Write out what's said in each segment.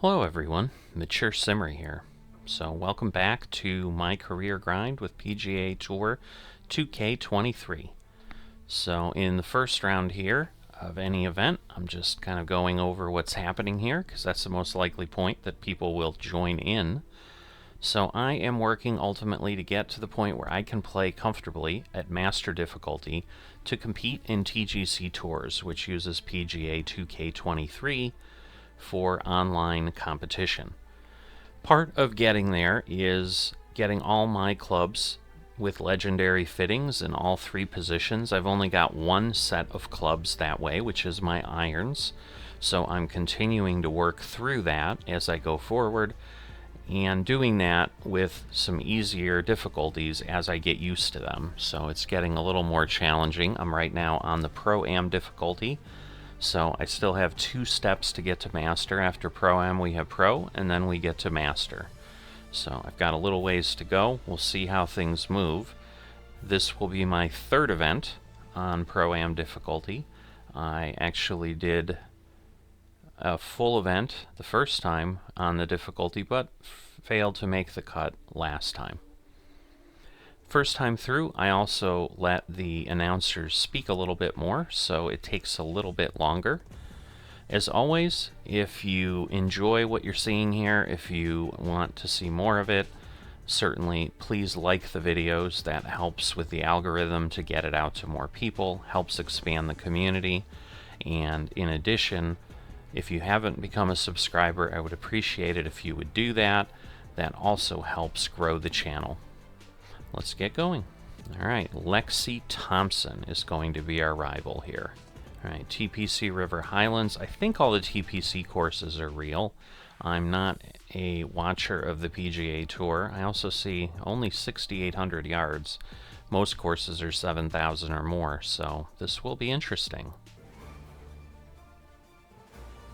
Hello everyone, Mature Simmer here. So welcome back to my career grind with PGA Tour 2K23. So in the first round here of any event, I'm just kind of going over what's happening here because that's the most likely point that people will join in. So I am working ultimately to get to the point where I can play comfortably at master difficulty to compete in TGC Tours, which uses PGA 2K23 for online competition. Part of getting there is getting all my clubs with legendary fittings in all three positions. I've only got one set of clubs that way, which is my irons. So I'm continuing to work through that as I go forward, and doing that with some easier difficulties as I get used to them. So it's getting a little more challenging. I'm right now on the Pro-Am difficulty. So I still have 2 steps to get to Master. After Pro-Am we have Pro, and then we get to Master. So I've got a little ways to go. We'll see how things move. This will be my 3rd event on Pro-Am difficulty. I actually did a full event the first time on the difficulty, but failed to make the cut last time. First time through, I also let the announcers speak a little bit more, so it takes a little bit longer. As always, if you enjoy what you're seeing here, if you want to see more of it, certainly please like the videos. That helps with the algorithm to get it out to more people, helps expand the community. And in addition, if you haven't become a subscriber, I would appreciate it if you would do that. That also helps grow the channel. Let's get going. Alright, Lexi Thompson is going to be our rival here. Alright, TPC River Highlands. I think all the TPC courses are real. I'm not a watcher of the PGA Tour. I also see only 6,800 yards. Most courses are 7,000 or more, so this will be interesting.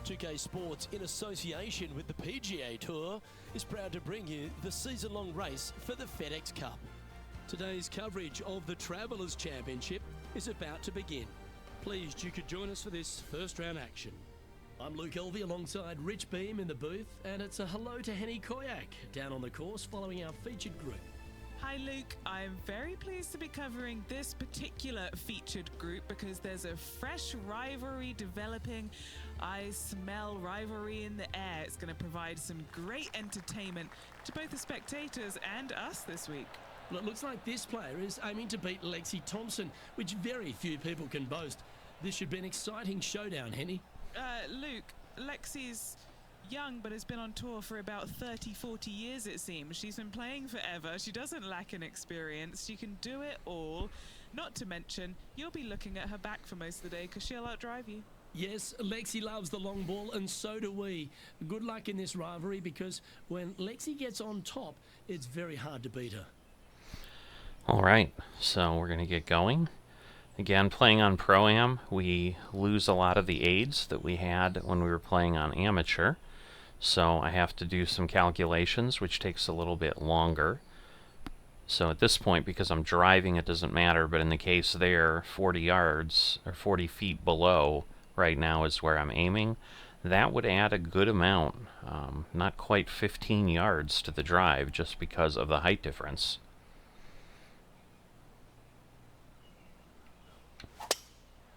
2K Sports, in association with the PGA Tour, is proud to bring you the season-long race for the FedEx Cup. Today's coverage of the Travelers Championship is about to begin. Pleased you could join us for this first round action. I'm Luke Elvey alongside Rich Beam in the booth, and it's a hello to Henny Koyak down on the course following our featured group. Hi Luke, I'm very pleased to be covering this particular featured group because there's a fresh rivalry developing. I smell rivalry in the air. It's going to provide some great entertainment to both the spectators and us this week. Well, it looks like this player is aiming to beat Lexi Thompson, which very few people can boast. This should be an exciting showdown, Henny. Luke, Lexi's young but has been on tour for about 30-40 years, it seems. She's been playing forever. She doesn't lack in experience. She can do it all. Not to mention, you'll be looking at her back for most of the day because she'll outdrive you. Yes, Lexi loves the long ball, and so do we. Good luck in this rivalry because when Lexi gets on top, it's very hard to beat her. Alright, so we're going to get going. Again, playing on Pro-Am, we lose a lot of the aids that we had when we were playing on Amateur. So I have to do some calculations, which takes a little bit longer. So at this point, because I'm driving, it doesn't matter, but in the case there, 40 yards, or 40 feet below, right now is where I'm aiming. That would add a good amount, not quite 15 yards to the drive, just because of the height difference.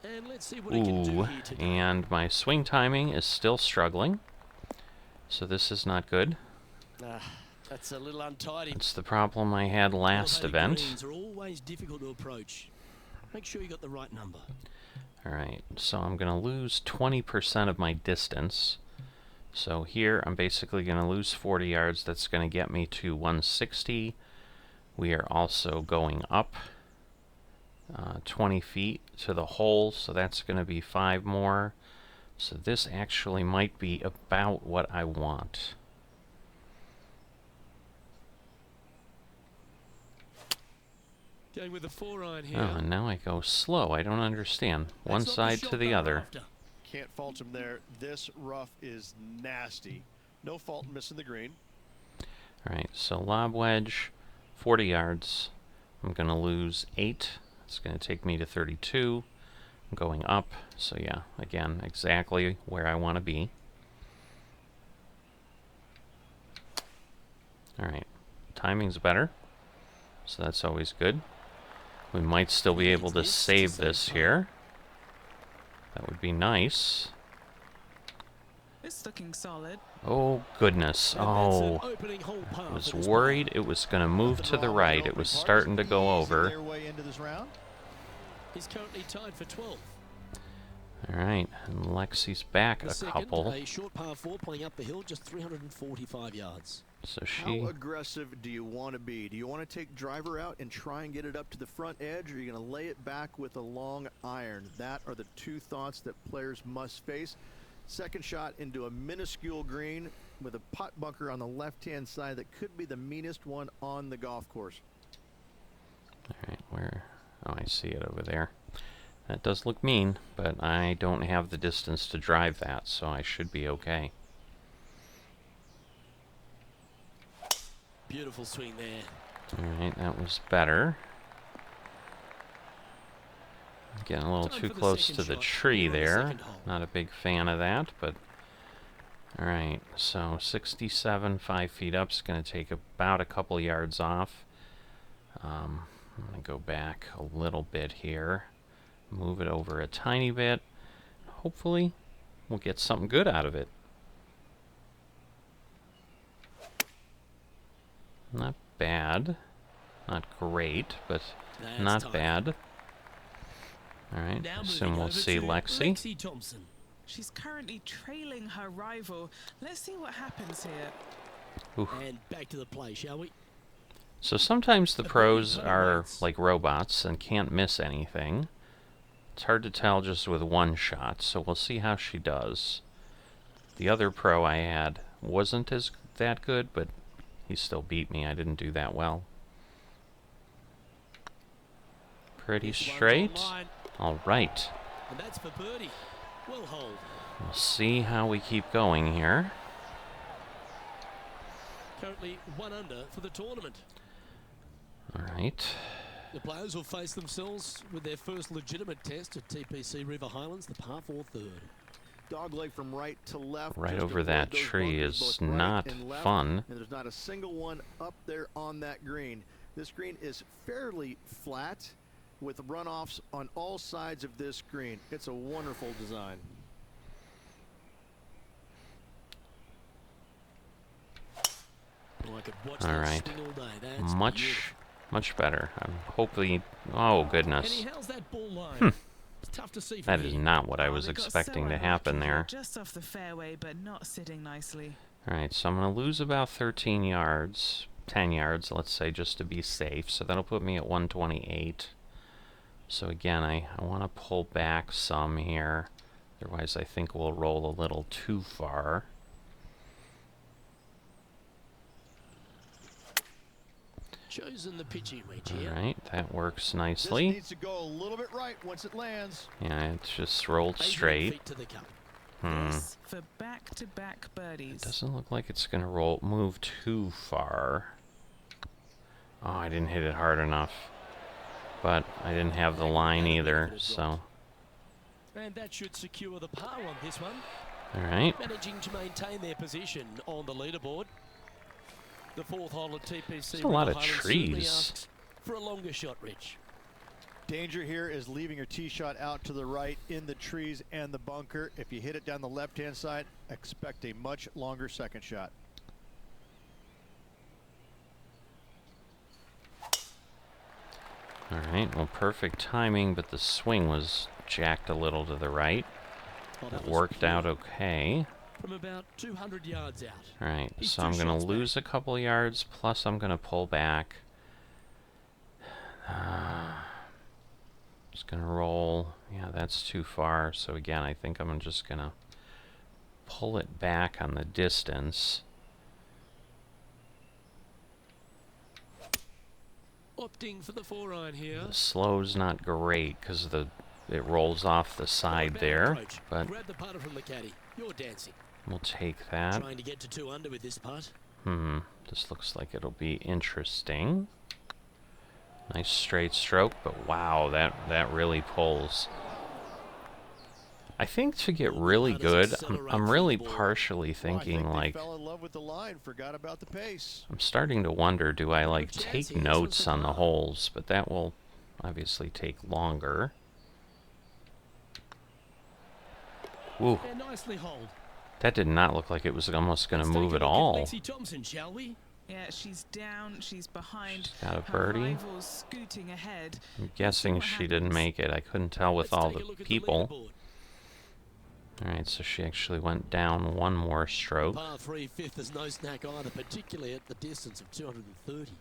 And let's see what he can do here today. And my swing timing is still struggling, so this is not good. That's a little untidy. It's the problem I had last event. Greens are always difficult to approach. Make sure you got the right number. Alright, so I'm going to lose 20% of my distance. So here I'm basically going to lose 40 yards. That's going to get me to 160. We are also going up 20 feet to the hole, so that's going to be 5 more. So this actually might be about what I want. Going with the 4-iron here. Oh, and now I go slow. I don't understand. One side to the other. Can't fault him there. This rough is nasty. No fault in missing the green. Alright, so lob wedge, 40 yards. I'm going to lose 8. It's going to take me to 32. I'm going up, so yeah, again, exactly where I want to be. Alright, timing's better, so that's always good. We might still be able to save this here. That would be nice. It's looking solid. Oh, goodness. Oh, I was worried it was going to move to the right. It was starting to go over. He's currently tied for 12. All right, and Lexi's back a couple. A short par 4 playing up the hill, just 345 yards. So How aggressive do you want to be? Do you want to take driver out and try and get it up to the front edge, or are you going to lay it back with a long iron? That are the two thoughts that players must face. Second shot into a minuscule green with a pot bunker on the left-hand side that could be the meanest one on the golf course. All right, where? Oh, I see it over there. That does look mean, but I don't have the distance to drive that, so I should be okay. Beautiful swing there. Alright, that was better. Getting a little too close to the tree there. Not a big fan of that, but... Alright, so 67, 5 feet up is going to take about a couple yards off. I'm going to go back a little bit here. Move it over a tiny bit. Hopefully, we'll get something good out of it. Not bad. Not great, but not bad. Alright, soon we'll see Lexi. Thompson. She's currently trailing her rival. Let's see what happens here. Oof. And back to the play, shall we? So sometimes the pros are like robots and can't miss anything. It's hard to tell just with one shot, so we'll see how she does. The other pro I had wasn't that good, but he still beat me. I didn't do that well. Pretty straight. All right. And that's for birdie. Well hold. We'll see how we keep going here. Currently 1 under for the tournament. All right. The players will face themselves with their first legitimate test at TPC River Highlands, the par 4 third. Dogleg from right to left. Right over that tree is not fun. And there's not a single one up there on that green. This green is fairly flat with runoffs on all sides of this green. It's a wonderful design. Oh, I could watch all that right. swing all day. That's Much better. I'm hopefully... Oh, goodness. And he how's that ball line? It's tough to see from That is here. not what I was expecting to happen there. Just off the fairway, but not sitting nicely. Alright, so I'm going to lose about 13 yards. 10 yards, let's say, just to be safe. So that'll put me at 128. So again, I want to pull back some here. Otherwise, I think we'll roll a little too far. Chosen the pitching reach here. Alright, that works nicely. This needs to go a little bit right once it lands. Yeah, it's just rolled straight. Feet to the cup. This for back-to-back birdies. Doesn't look like it's going to move too far. Oh, I didn't hit it hard enough. But I didn't have the line either, so... And that should secure the par on this one. Alright. Managing to maintain their position on the leaderboard. The 4th hole at TPC. There's a lot of trees. Asks for a longer shot, Rich. Danger here is leaving your tee shot out to the right in the trees and the bunker. If you hit it down the left-hand side, expect a much longer second shot. Alright, well, perfect timing, but the swing was jacked a little to the right. It worked out okay. From about 200 yards out. Alright, so I'm going to lose a couple yards, plus I'm going to pull back. Just going to roll. Yeah, that's too far. So again, I think I'm just going to pull it back on the distance. Opting for the 4-iron here. The slow's not great because it rolls off the side there, but grab the putter from the caddy. You're dancing. We'll take that. Trying to get to 2 under with this putt. This looks like it'll be interesting. Nice straight stroke, but wow, that really pulls. I think to get really good, I'm really partially thinking, like, fell in love with the line, forgot about the pace. I'm starting to wonder, do I, like, take notes on the holes? But that will obviously take longer. Ooh. Nicely hold. That did not look like it was almost going to move at all. Lexi Thompson, shall we? Yeah, she's down. She's behind. She's got a Her birdie. rival's scooting ahead. I'm guessing she didn't make it. I couldn't tell with all the people. Alright, so she actually went down one more stroke. Par 3 fifth is no snack either, particularly at the distance of 230.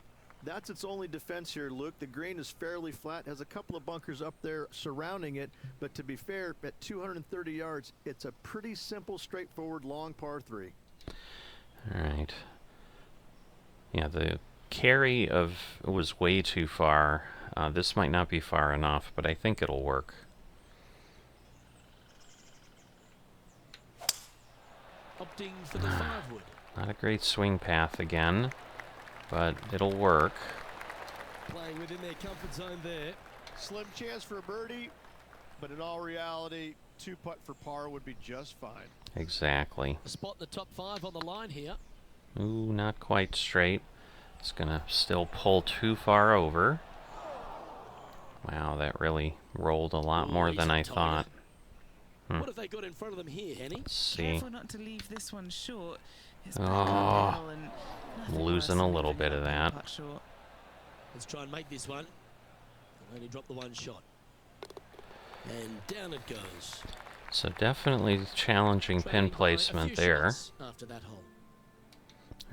That's its only defense here, Luke. The green is fairly flat, has a couple of bunkers up there surrounding it, but to be fair, at 230 yards, it's a pretty simple, straightforward, long par 3. Alright. Yeah, the carry was way too far. This might not be far enough, but I think it'll work. Opting for the 5-wood. Not a great swing path again, but it'll work. Playing within their comfort zone there. Slim chance for a birdie, but in all reality, 2-putt for par would be just fine. Exactly. A spot in the top 5 on the line here. Ooh, not quite straight. It's gonna still pull too far over. Wow, that really rolled a lot more than I thought. What have they got in front of them here, Henny? Let's see. Careful not to leave this one short. It's Oh, I'm losing a little bit of that. Let's try and make this one. They'll only drop the one shot. And down it goes. So definitely challenging pin placement there. After that hole.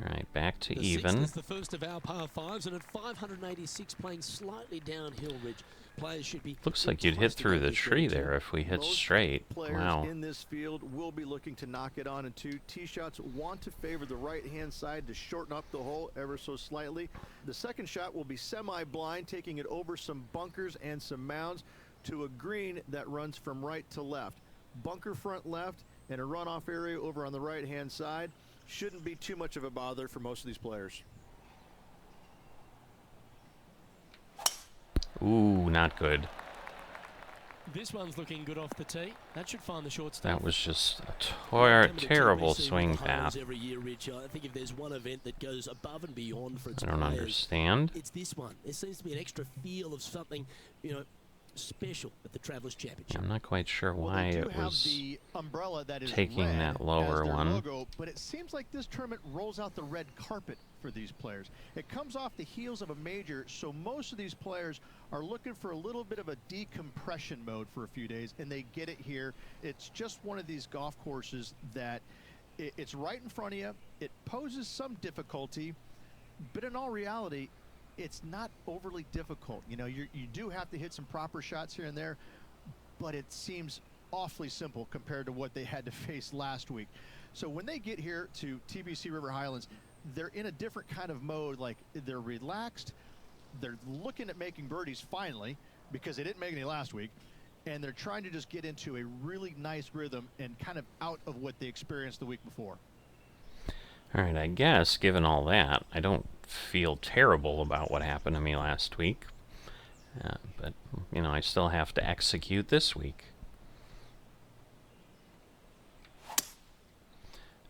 Alright, back to The even. sixth is the first of our par 5s, and at 586 playing slightly downhill, Rich. Players should be. Looks like you'd hit through the tree there if we hit straight. Wow. In this field will be looking to knock it on in 2. Tee shots want to favor the right-hand side to shorten up the hole ever so slightly. The second shot will be semi-blind, taking it over some bunkers and some mounds to a green that runs from right to left. Bunker front left and a runoff area over on the right-hand side. Shouldn't be too much of a bother for most of these players. Ooh, not good. This one's looking good off the tee. That should find the short stuff. That was just a terrible swing path. Every year, Rich. I think if there's one event that goes above and beyond for its I don't players, understand. it's this one. There seems to be an extra feel of something, you know, special at the Travelers Championship. I'm not quite sure why it was the umbrella that is taking red that lower as their one. logo, but it seems like this tournament rolls out the red carpet for these players. It comes off the heels of a major, so most of these players are looking for a little bit of a decompression mode for a few days, and they get it here. It's just one of these golf courses that it's right in front of you. It poses some difficulty, but in all reality, it's not overly difficult. You know, you do have to hit some proper shots here and there, but it seems awfully simple compared to what they had to face last week. So when they get here to TBC River Highlands, they're in a different kind of mode. Like, they're relaxed, they're looking at making birdies finally, because they didn't make any last week, and they're trying to just get into a really nice rhythm and kind of out of what they experienced the week before. Alright, I guess, given all that, I don't feel terrible about what happened to me last week. But, you know, I still have to execute this week.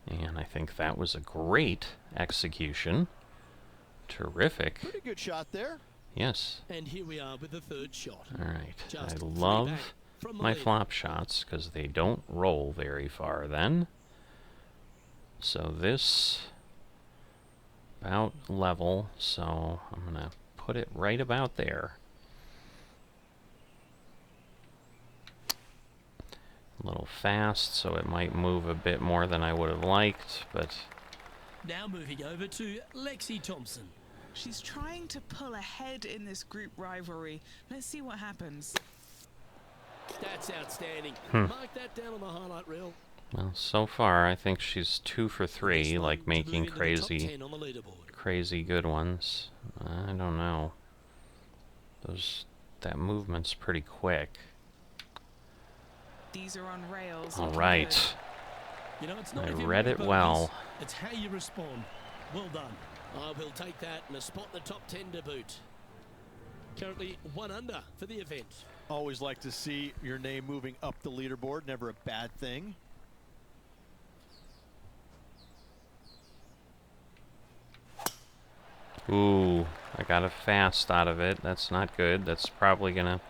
And I think that was a great execution. Terrific. Pretty good shot there. Yes. And here we are with the third shot. Alright. Just I three love back from the my leader. flop shots because they don't roll very far then. So this about level, so I'm gonna put it right about there. A little fast, so it might move a bit more than I would have liked, but Now moving over to Lexi Thompson. She's trying to pull ahead in this group rivalry. Let's see what happens. That's outstanding. Mark that down on the highlight reel. well, so far I think she's 2 for 3, Next like one to making move into the top crazy 10 on the leaderboard. crazy good ones. I don't know. That movement's pretty quick. These are on rails. All looking right. You know, it's not I if you read win it birdies, well. It's how you respond. Well done. I will take that and a spot in the top 10 to boot. Currently 1 under for the event. Always like to see your name moving up the leaderboard. Never a bad thing. Ooh, I got a fast out of it. That's not good. That's probably going to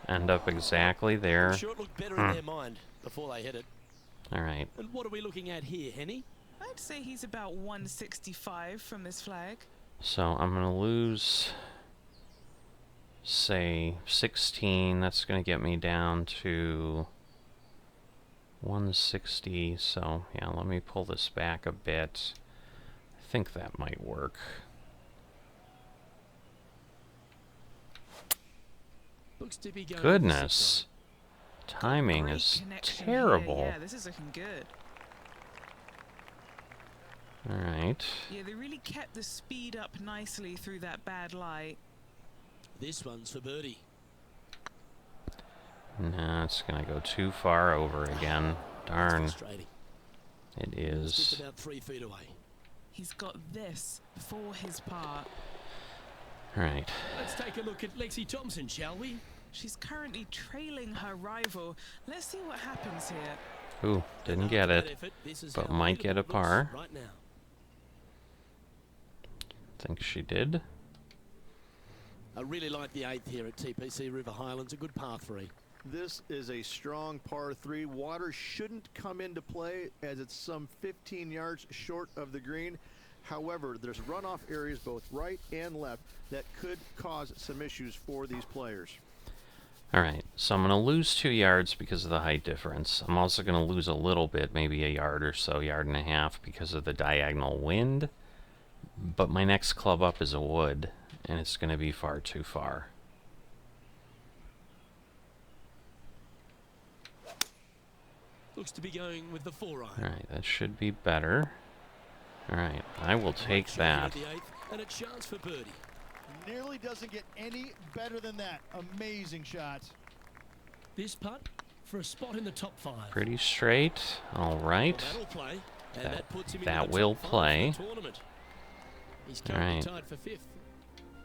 end up exactly there. I'm sure it looked better in their mind before they hit it. All right. And what are we looking at here, Henny? I'd say he's about 165 from this flag. So I'm going to lose, say, 16. That's going to get me down to 160. So, yeah, let me pull this back a bit. I think that might work. Looks to be going Goodness. Timing Great is connection terrible. here. Yeah, this is looking good. All right. Yeah, they really kept the speed up nicely through that bad light. This one's for birdie. Nah, it's going to go too far over again. Darn. Frustrating. It It's just is. about 3 feet away. He's got this for his part. All right. Let's take a look at Lexi Thompson, shall we? She's currently trailing her rival. Let's see what happens here. Ooh, didn't get After that it. effort, this is but how might the get a leaderboard par. looks right now. Think she did. I really like the 8th here at TPC River Highlands. A good par 3. This is a strong par 3. Water shouldn't come into play as it's some 15 yards short of the green. However, there's runoff areas both right and left that could cause some issues for these players. All right, so I'm going to lose 2 yards because of the height difference. I'm also going to lose a little bit, maybe a yard or so, yard and a half, because of the diagonal wind. But my next club up is a wood, and it's going to be far too far. Looks to be going with the 4-iron. All right, that should be better. All right, I will take that. The 8th, and a chance for birdie. Nearly doesn't get any better than that. Amazing shot. This putt for a spot in the top 5. Pretty straight. All right. Well, that'll play, and that puts him that in the will top 5 play. for the tournament. He's currently Alright. tied for 5th.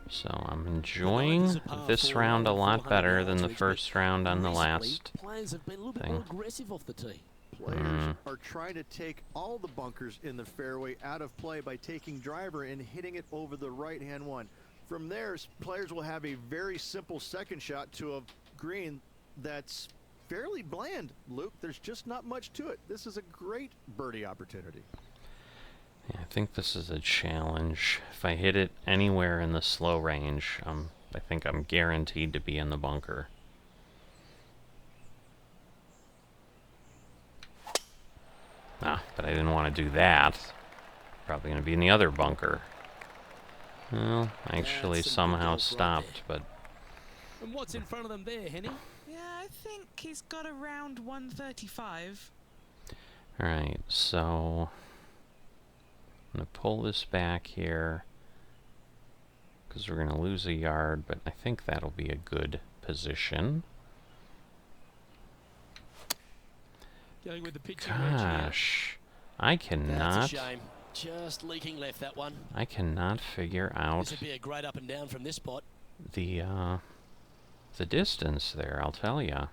So I'm enjoying this round a lot better than the first round on the Recently, last players have been a little bit thing. more aggressive off the tee. Players are trying to take all the bunkers in the fairway out of play by taking driver and hitting it over the right-hand one. From there, players will have a very simple second shot to a green that's fairly bland, Luke. There's just not much to it. This is a great birdie opportunity. Yeah, I think this is a challenge. If I hit it anywhere in the slow range, I think I'm guaranteed to be in the bunker. Ah, but I didn't want to do that. Probably going to be in the other bunker. Well, I actually That's some good somehow golf right stopped, but And what's in front of them there, Henny? Yeah, I think he's got around 135. alright, so I'm going to pull this back here because we're going to lose a yard, but I think that'll be a good position. Going with the pitching wedge here. Gosh, I That's a cannot, shame. Just leaking left, that one. I cannot figure out This would be a great up and down from this spot. the distance there, I'll tell ya.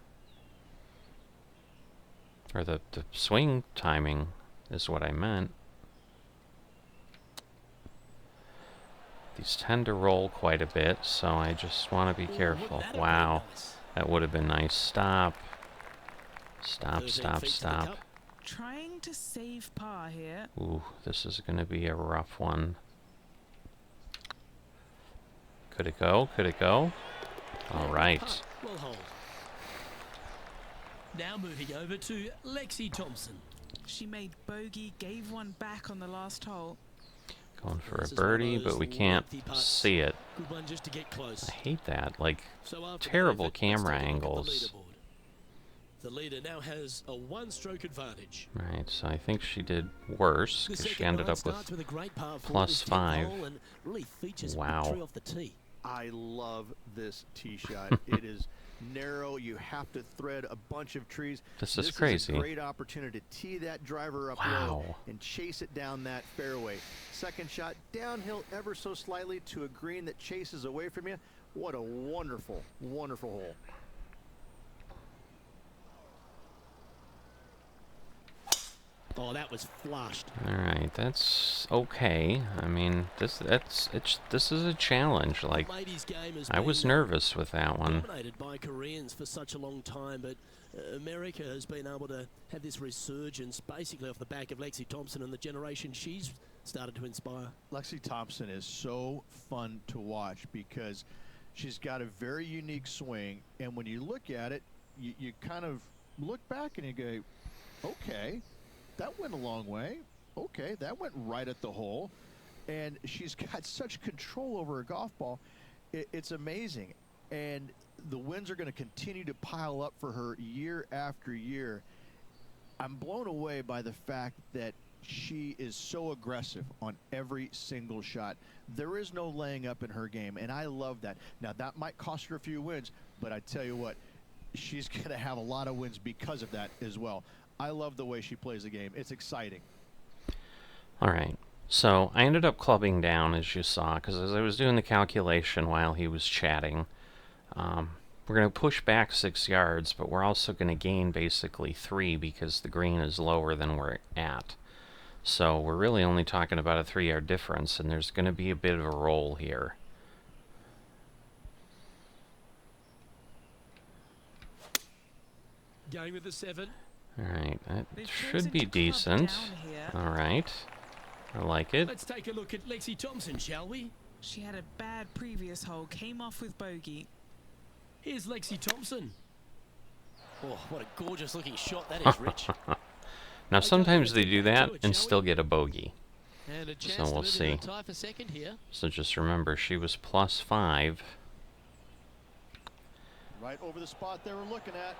Or the swing timing is what I meant. These tend to roll quite a bit, so I just want to be Ooh, careful. that'll be Wow, nice. that would have been nice. Stop. Stop, 13 stop, feet to the stop. cup. Trying to save par here. Ooh, this is going to be a rough one. Could it go? Could it go? All right. Putt will hold. Now moving over to Lexi Thompson. She made bogey, gave one back on the last hole. Going for a This is one of birdie, those but we can't lengthy putts. see it. Good one just to get close. I hate that. Like, So after terrible that effort, let's camera take a look at the angles. leaderboard. The leader now has a 1-stroke advantage. right, so I think she did worse The because she second ended nine up starts with a great par four plus this 10th 5. hole and really features Wow. victory off the tee. I love this tee shot. It is narrow. You have to thread a bunch of trees. This is Is crazy. a great opportunity to tee that driver up Wow. low and chase it down that fairway. Second shot downhill ever so slightly to a green that chases away from you. What a wonderful, wonderful hole. Oh, that was flushed. All right, that's okay. I mean, this is a challenge. Like, Ladies' game has I was been nervous with that one. dominated by Koreans for such a long time, but America has been able to have this resurgence basically off the back of Lexi Thompson and the generation she's started to inspire. Lexi Thompson is so fun to watch because she's got a very unique swing, and when you look at it, you kind of look back and you go, okay, that went a long way. Okay, that went right at the hole. And she's got such control over her golf ball. It's amazing. And the wins are going to continue to pile up for her year after year. I'm blown away by the fact that she is so aggressive on every single shot. There is no laying up in her game, and I love that. Now, that might cost her a few wins, but I tell you what, she's going to have a lot of wins because of that as well. I love the way she plays the game. It's exciting. All right. So I ended up clubbing down, as you saw, because as I was doing the calculation while he was chatting, we're going to push back 6 yards, but we're also going to gain basically 3 because the green is lower than we're at. So we're really only talking about a 3-yard difference, and there's going to be a bit of a roll here. Going with the 7. All right, that They've should chosen be to club decent. down here. All right, I like it. Let's take a look at Lexi Thompson, shall we? She had a bad previous hole, came off with bogey. Here's Lexi Thompson. Oh, what a gorgeous looking shot that is, Rich. Now sometimes they do that and still get a bogey. And a chance So we'll to move see. into the tie for second here. So just remember, she was +5. Right over the spot they were looking at.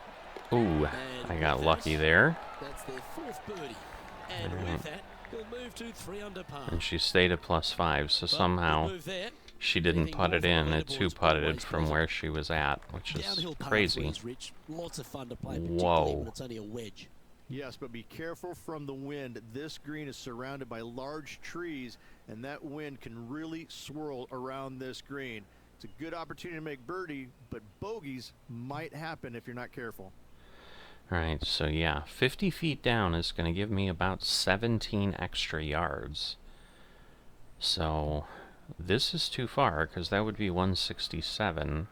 Ooh, And I got with lucky that, there. That's their 4th birdie. And Alright. with that, he'll move to 3 under par. And she stayed at +5, so But somehow good move there. she didn't Anything putt more it from in. the It leaderboard's 2-putted always from pleasant. where she was at, which is Downhill par crazy. threes, Rich. Lots of fun to play, particularly Whoa. when it's only a wedge. Yes, but be careful from the wind. This green is surrounded by large trees, and that wind can really swirl around this green. It's a good opportunity to make birdie, but bogeys might happen if you're not careful. All right, so yeah, 50 feet down is going to give me about 17 extra yards. So this is too far, because that would be 167.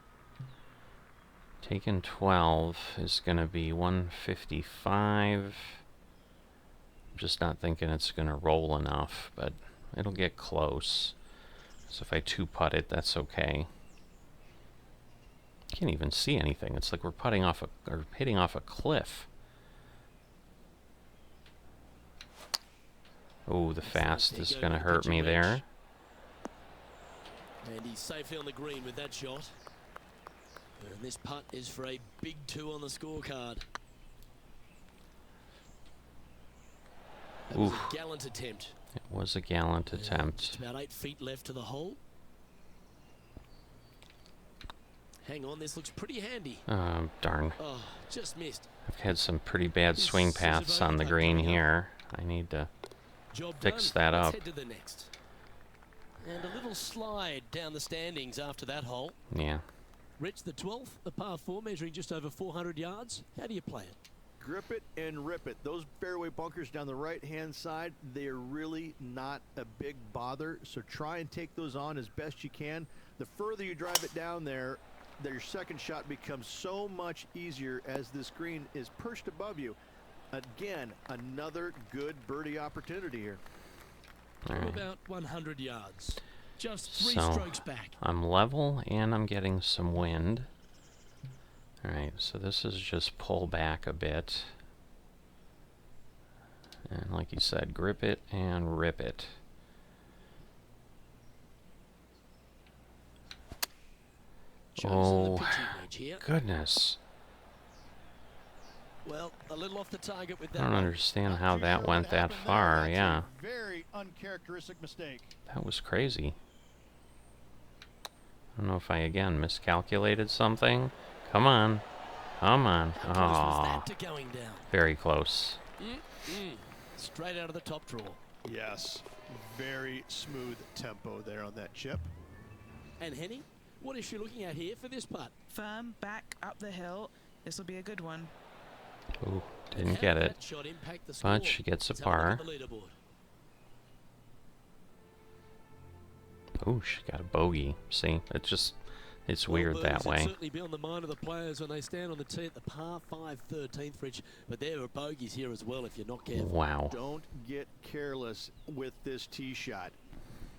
Taking 12 is going to be 155. I'm just not thinking it's going to roll enough, but it'll get close. So if I 2-putt it, that's okay. Can't even see anything. It's like we're putting off or hitting off a cliff. Oh, the fast is going to hurt me there. And he's safely on the green with that shot. And this putt is for a big 2 on the scorecard. That was Oof. a gallant attempt. It was a gallant Just attempt. about 8 feet left to the hole. Hang on, this looks pretty handy. Darn. Oh, just missed. I've had some pretty bad This swing is a paths on the bogey putt green coming up. here. I need to Job fix done. that Let's up. head to the next. And a little slide down the standings after that hole. Yeah. Rich, the 12th, a par 4 measuring just over 400 yards. How do you play it? Grip it and rip it. Those fairway bunkers down the right-hand side, they are really not a big bother, so try and take those on as best you can. The further you drive it down there, your second shot becomes so much easier as this green is perched above you. Again, another good birdie opportunity here. All right. About 100 yards. Just 3 So, strokes back. I'm level and I'm getting some wind. Alright, so this is just pull back a bit. And like you said, grip it and rip it. Chosen Oh, the pitching wedge here. goodness. Well, a little off the target with I that don't one. understand Not how too that sure went what that happened there. far, That's yeah. a very uncharacteristic mistake. That was crazy. I don't know if I, again, miscalculated something. Come on. Come on. How close was Aw, that to going down? very close. Straight out of the top draw. Yes, very smooth tempo there on that chip. And Henny, what is she looking at here for this putt? Firm back up the hill. This will be a good one. Ooh, Didn't get it, but she gets a par. Oh, she got a bogey. See, it's weird that way. Certainly be on the mind of the players when they stand on the tee at the par 5 13th, Rich. But there are bogeys here as well if you're not careful. Wow. Don't get careless with this tee shot.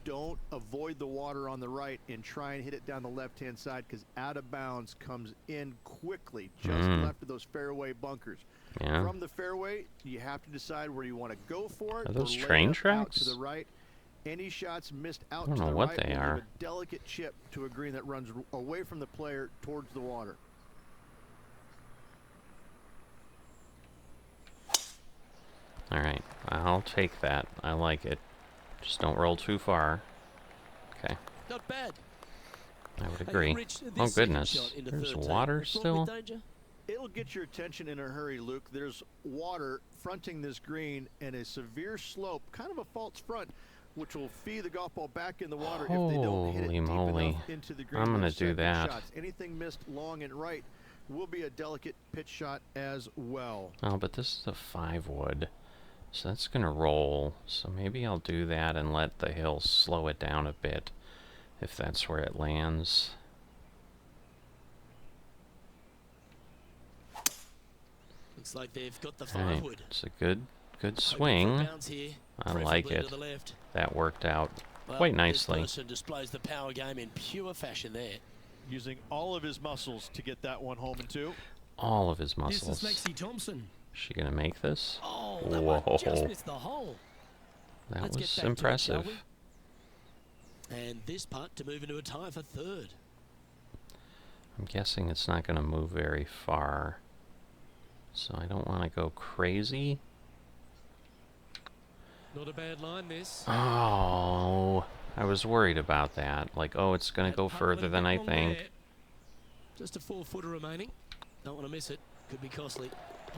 Don't avoid the water on the right and try and hit it down the left-hand side, because out of bounds comes in quickly, just left of those fairway bunkers. Yeah. From the fairway, you have to decide where you want to go for it. Are those or lay train it out tracks? to the right. Any shots missed out I don't to know the what right they will are. give a delicate chip to a green that runs away from the player towards the water. All right, I'll take that. I like it. Just don't roll too far. Okay. Not bad. I would agree. Rich, Oh this second goodness, shot into there's 13. water Fraught with still? danger? It'll get your attention in a hurry, Luke. There's water fronting this green and a severe slope, kind of a false front, which will feed the golf ball back in the water if they don't hit it Holy deep moly. enough into the green. I'm gonna with do second that. shots. Anything missed long and right will be a delicate pitch shot as well. Oh, but this is a 5-wood, so that's gonna roll. So maybe I'll do that and let the hill slow it down a bit, if that's where it lands. Looks like they've got the All right, 5-wood. it's a good swing. I like it. That worked out quite nicely. This person displays the power game in pure fashion there. Using all of his muscles to get that one home and two. All of his This is muscles. Lexi Thompson. Is she gonna make this? Oh, that one just missed the hole. That Let's get was back to it, impressive. shall we? And this putt to move into a tie for third. I'm guessing it's not gonna move very far, so I don't want to go crazy. Not a bad line, this. Oh, I was worried about that. Like, oh, it's gonna go further than I think. There. Just a 4-footer remaining. Don't want to miss it. Could be costly.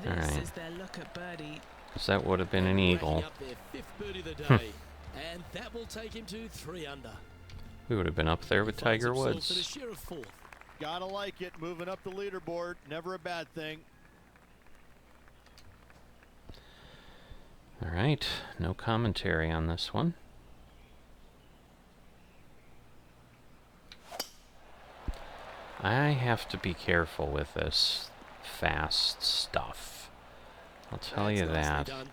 All This right. is their look at birdie. So that would have been an Racking eagle. up their 5th birdie of the day. And that will take him to 3 under. We would have been up there with He finds Tiger himself Woods. at a share of 4th. Gotta like it. Moving up the leaderboard. Never a bad thing. All right, no commentary on this one. I have to be careful with this fast stuff. I'll tell you That's nicely that. done.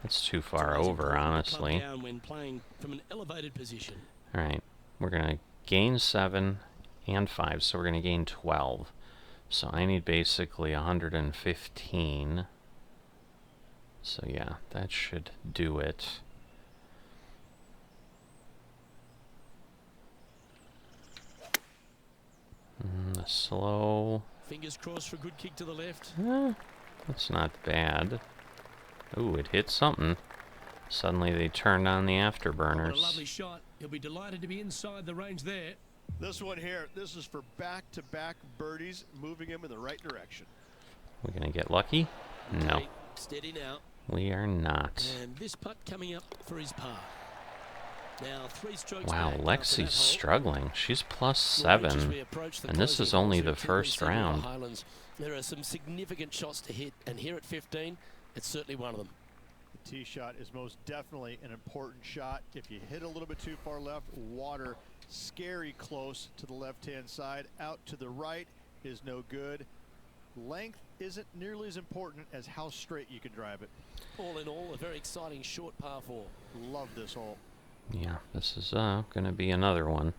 It's too It's far always over, important to club honestly. down when playing from an elevated position. All right, we're gonna gain 7 and 5, so we're gonna gain 12. So I need basically 115. So yeah, that should do it. The slow. Fingers crossed for a good kick to the left. That's not bad. Ooh, it hit something. Suddenly they turned on the What a afterburners. lovely shot. He'll be delighted to be inside the range there. This one here, this is for back-to-back birdies, moving him in the right direction. We're gonna get lucky? No, Okay, steady now. we are not. And this putt coming up for his par. Now 3 strokes Wow, back after Lexi's that hole. struggling. She's plus Well, Rich, as 7. we approach the and this closing is only holes the here at first 2.7 in the round. Highlands, there are some significant shots to hit, and here at 15, it's certainly one of them. The tee shot is most definitely an important shot. If you hit a little bit too far left, water scary close to the left-hand side. Out to the right is no good. Length isn't nearly as important as how straight you can drive it. All in all, a very exciting short par 4. Love this hole. Yeah, this is gonna be another one.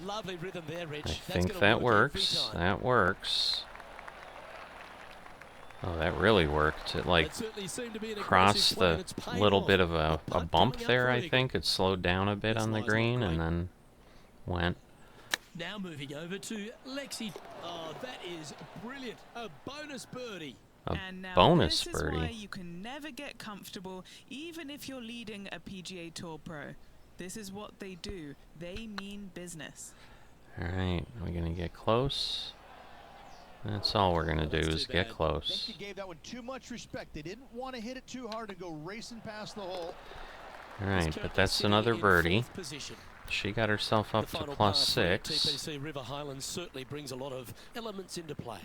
Lovely rhythm there, Rich. I That's think gonna that work every works. time. That works. Oh, that really worked. It like It certainly seemed to be an crossed aggressive play, and the it's paid little off. bit of a putt bump coming up there, for I eagle. think. It slowed down a bit This on the lies not green great. and then went. Now moving over to Lexi. Oh, that is brilliant. A bonus birdie. A And now bonus this is why birdie. you can never get comfortable, even if you're leading a PGA Tour pro. This is what they do. They mean business. All right, we're gonna get close. That's all we're gonna do That's is too get bad. close. I think you gave that one too much respect. They didn't want to hit it too hard and go racing past the hole. Alright, but that's another birdie. She got herself up to +6. TPC River Highlands certainly brings a lot of elements into play.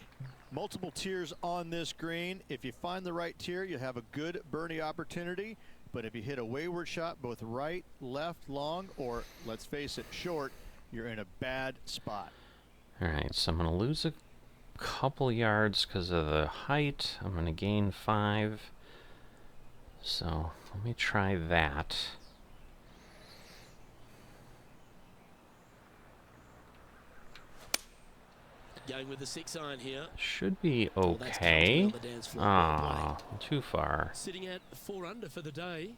Multiple tiers on this green. If you find the right tier, you have a good birdie opportunity. But if you hit a wayward shot, both right, left, long, or let's face it, short, you're in a bad spot. Alright, so I'm going to lose a couple yards because of the height. I'm going to gain 5. So let me try that. Going with the 6-iron here. Should be Oh, that's okay. comfortably on the dance floor. Ah, too far. Sitting at 4 under for the day.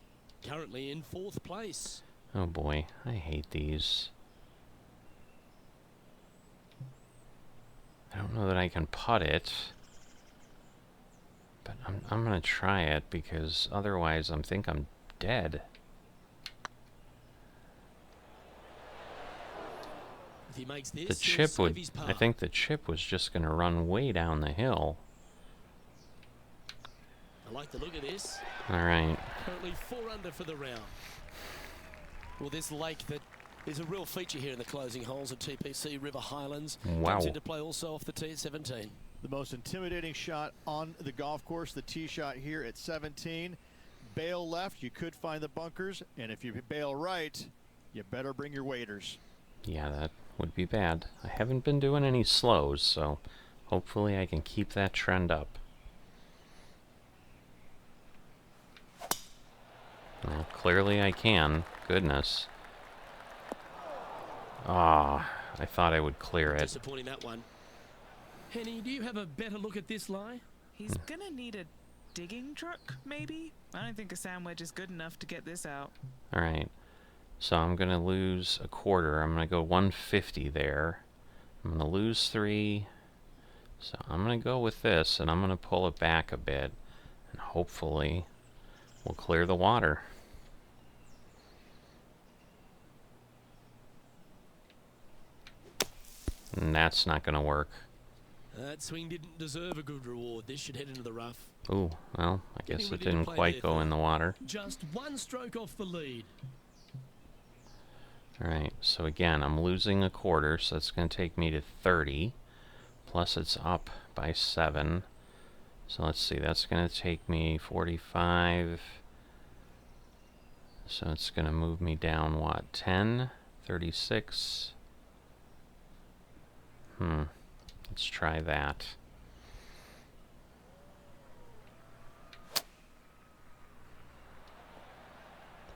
Currently in 4th place. Oh boy, I hate these. I don't know that I can putt it. But I'm gonna try it because otherwise I think I'm dead. If he makes this, The chip would, I think the chip was just gonna run way down the hill. I like the look of this. Alright. Currently 4 under for the round. Well, this lake that is a real feature here in the closing holes at TPC River Highlands. Wow. Comes into play also off the tee at 17. The most intimidating shot on the golf course, the tee shot here at 17. Bail left, you could find the bunkers, and if you bail right, you better bring your waders. Yeah, that would be bad. I haven't been doing any slows, so hopefully I can keep that trend up. Well, clearly I can. Goodness. Ah, I thought I would clear it. Disappointing that one. Henny, do you have a better look at this lie? He's gonna need a digging truck, maybe? I don't think a sand wedge is good enough to get this out. Alright. So I'm going to lose a quarter. I'm going to go 150 there. I'm going to lose 3. So I'm going to go with this, and I'm going to pull it back a bit. And hopefully we'll clear the water. And that's not going to work. That swing didn't deserve a good reward. This should head into the rough. Ooh, well, I guess Getting it ready to didn't play quite there, go Phil. in the water. Just 1 stroke off the lead. Alright, so again, I'm losing a quarter, so that's going to take me to 30. Plus it's up by 7. So let's see, that's going to take me 45. So it's going to move me down, what, 10? 36? Let's try that.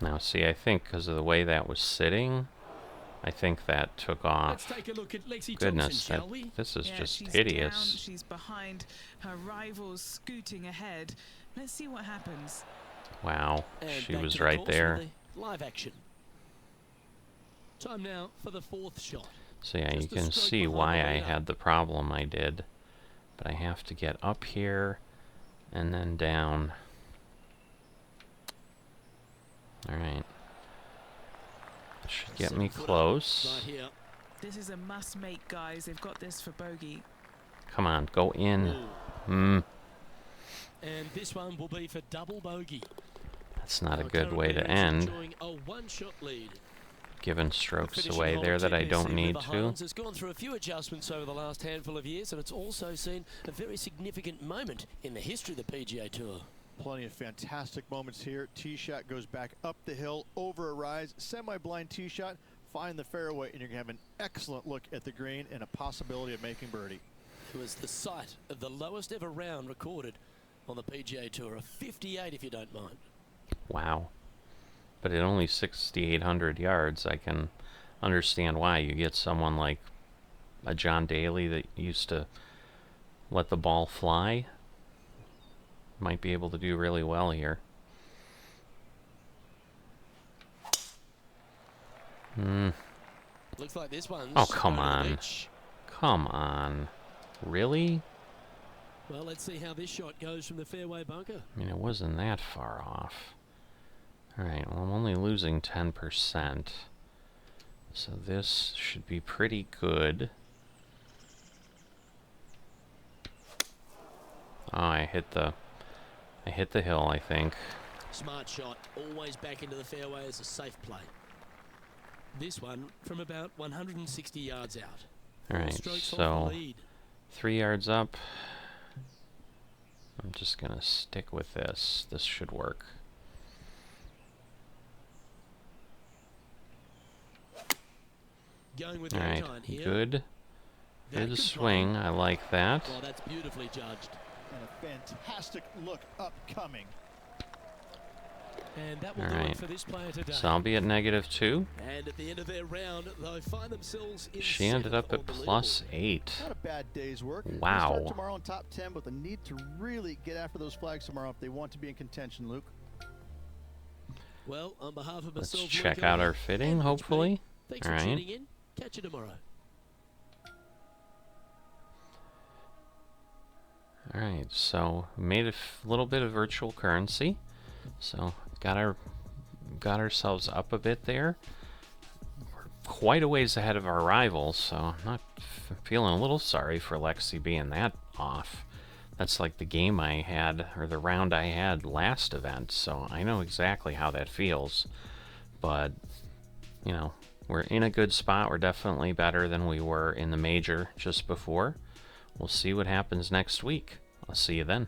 Now see, I think because of the way that was sitting, I think that took off. Let's take a look at Lexi Goodness, Thompson, shall we? this is Yeah, just she's hideous. down, she's behind her rivals scooting ahead. Let's see what happens. Wow, And she back was to the right course there. for the live action. Time now for the 4th shot. So yeah, you Just a can stroke see behind why the I leader. had the problem I did. But I have to get up here and then down. Alright. Should get me 7 footer close. Right here. This is a must-make, guys. They've got this for bogey. Come on, go in. Ooh. And this one will be for double bogey. That's not a Now good way to currently end. enjoying a 1-shot lead. Giving strokes Finishing away hole there at that I TPC don't need River to. Highlands has gone through a few adjustments over the last handful of years, and it's also seen a very significant moment in the history of the PGA Tour. Plenty of fantastic moments here. Tee shot goes back up the hill, over a rise, semi-blind tee shot, find the fairway, and you're going to have an excellent look at the green and a possibility of making birdie. It was the site of the lowest ever round recorded on the PGA Tour, a 58 if you don't mind. Wow. But at only 6,800 yards, I can understand why. You get someone like a John Daly that used to let the ball fly. Might be able to do really well here. Looks like this one's Oh, come over the on. beach. Come on. Really? Well, let's see how this shot goes from the fairway bunker. I mean, it wasn't that far off. Alright, well, I'm only losing 10%. So this should be pretty good. Oh, I hit the hill, I think. Smart shot, always back into the fairway as a safe play. This one from about 160 yards out. Alright, Strokes off so the lead. 3 yards up. I'm just going to stick with this. This should work. Going with Alright, Valentine here. good. That Good could swing. play. I like that. Well, that's beautifully judged. And a fantastic look upcoming. And that will do Alright. it for this player today. So I'll be at -2. And at the end of their round, they find themselves in She ended up at seventh on the +8. Not a bad day's work. They Wow. start tomorrow in top 10, but the need to really get after those flags tomorrow if they want to be in contention, Luke. leaderboard. Well, on behalf of Let's myself, check Luke, out and our fitting, Mitch hopefully. Petty, thanks for Alright. tuning in. Catch you tomorrow. Alright, so we made a little bit of virtual currency. So got ourselves up a bit there. We're quite a ways ahead of our rivals, so I'm not feeling a little sorry for Lexi being that off. That's like the game I had, or the round I had last event, so I know exactly how that feels. But, you know, we're in a good spot. We're definitely better than we were in the major just before. We'll see what happens next week. I'll see you then.